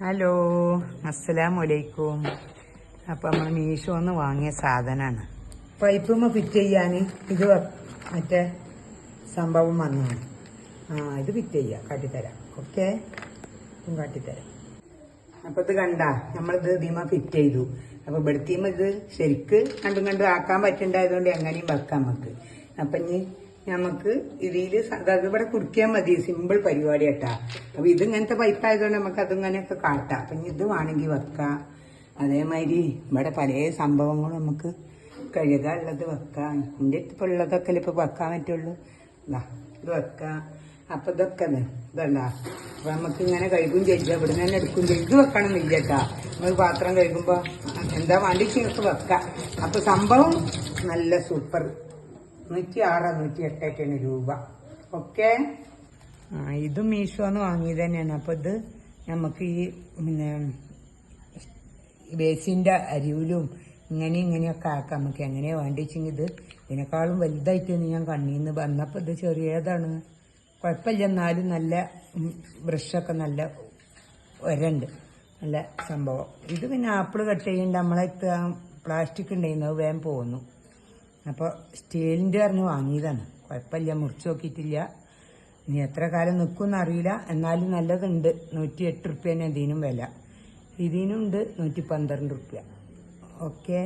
Hello, അസ്സലാമലൈക്കും. അപ്പം നമ്മൾ മീഷോന്ന് വാങ്ങിയ സാധനമാണ്. പൈപ്പുമ്മ ഫിറ്റ് ചെയ്യാൻ ഇത് മറ്റേ സംഭവം വന്നതാണ്. ഇത് ഫിറ്റ് ചെയ്യാം, കാട്ടിത്തരാം. ഓക്കെ, കാട്ടിത്തരാം. അപ്പം ഇത് കണ്ട, നമ്മളിത് ഇതിമ ഫിറ്റ് ചെയ്തു. അപ്പോൾ ഇവിടത്തേമ ഇത് ശരിക്ക് കണ്ടും ആക്കാൻ പറ്റുണ്ടായതുകൊണ്ട് എങ്ങനെയും വെക്കാം നമുക്ക്. അപ്പം ഇനി നമുക്ക് ഇതിൽ ഇവിടെ കുടിക്കാൻ മതി, സിമ്പിൾ പരിപാടി കേട്ടാ. അപ്പൊ ഇത് ഇങ്ങനത്തെ പൈപ്പായതുകൊണ്ട് നമുക്ക് അതിങ്ങനെയൊക്കെ കാട്ടാം. അപ്പൊ ഇത് വേണമെങ്കിൽ വെക്കാം. അതേമാതിരി ഇവിടെ പല സംഭവങ്ങളും നമുക്ക് കഴുകാനുള്ളത് വെക്കാം. എൻ്റെ ഇപ്പൊ ഉള്ളതൊക്കെ ഇപ്പൊ വെക്കാൻ പറ്റുള്ളൂ. ഇത് വെക്കാം. അപ്പൊ ഇതൊക്കെ ഇതല്ല. അപ്പൊ നമുക്ക് ഇങ്ങനെ കഴുകും ചെയ്യില്ല, ഇവിടെ തന്നെ എടുക്കും ചെയ്യും. ഇത് വെക്കണമെന്നില്ല കേട്ടാ. നമ്മൾ പാത്രം കഴുകുമ്പോ എന്താ വേണ്ടിച്ച് നിങ്ങൾക്ക് വെക്കാം. അപ്പൊ സംഭവം നല്ല സൂപ്പർ. 106 108 രൂപ. ഓക്കെ, ഇത് മീഷോന്ന് വാങ്ങിയത് തന്നെയാണ്. അപ്പൊ ഇത് നമുക്ക് ഈ പിന്നെ ബേസിന്റെ അരിവിലും ഇങ്ങനെയൊക്കെ ആക്കാം. നമുക്ക് എങ്ങനെയാ വേണ്ടിച്ചെങ്കിൽ ഇത് ഇതിനേക്കാളും വലുതായിട്ട് ഞാൻ കണ്ണീന്ന് വന്നപ്പോൾ ഇത് ചെറിയതാണ്, കുഴപ്പമില്ല. എന്നാലും നല്ല ബ്രഷൊക്കെ നല്ല ഒരണ്ട്, നല്ല സംഭവം. ഇത് പിന്നെ ആപ്പിൾ കട്ട് ചെയ്യേണ്ട നമ്മളെ പ്ലാസ്റ്റിക് ഉണ്ടായിരുന്നത് വേഗം പോന്നു. അപ്പോൾ സ്റ്റീലിൻ്റെ അറിഞ്ഞ് വാങ്ങിയതാണ്. കുഴപ്പമില്ല, മുറിച്ച് നോക്കിയിട്ടില്ല. ഇനി എത്ര കാലം നിൽക്കുമെന്ന് അറിയില്ല. എന്നാലും നല്ലതുണ്ട്. 108 റുപ്യ തന്നെ ഇതിനും വില. ഇതിനുണ്ട് 112 റുപ്യ. ഓക്കെ.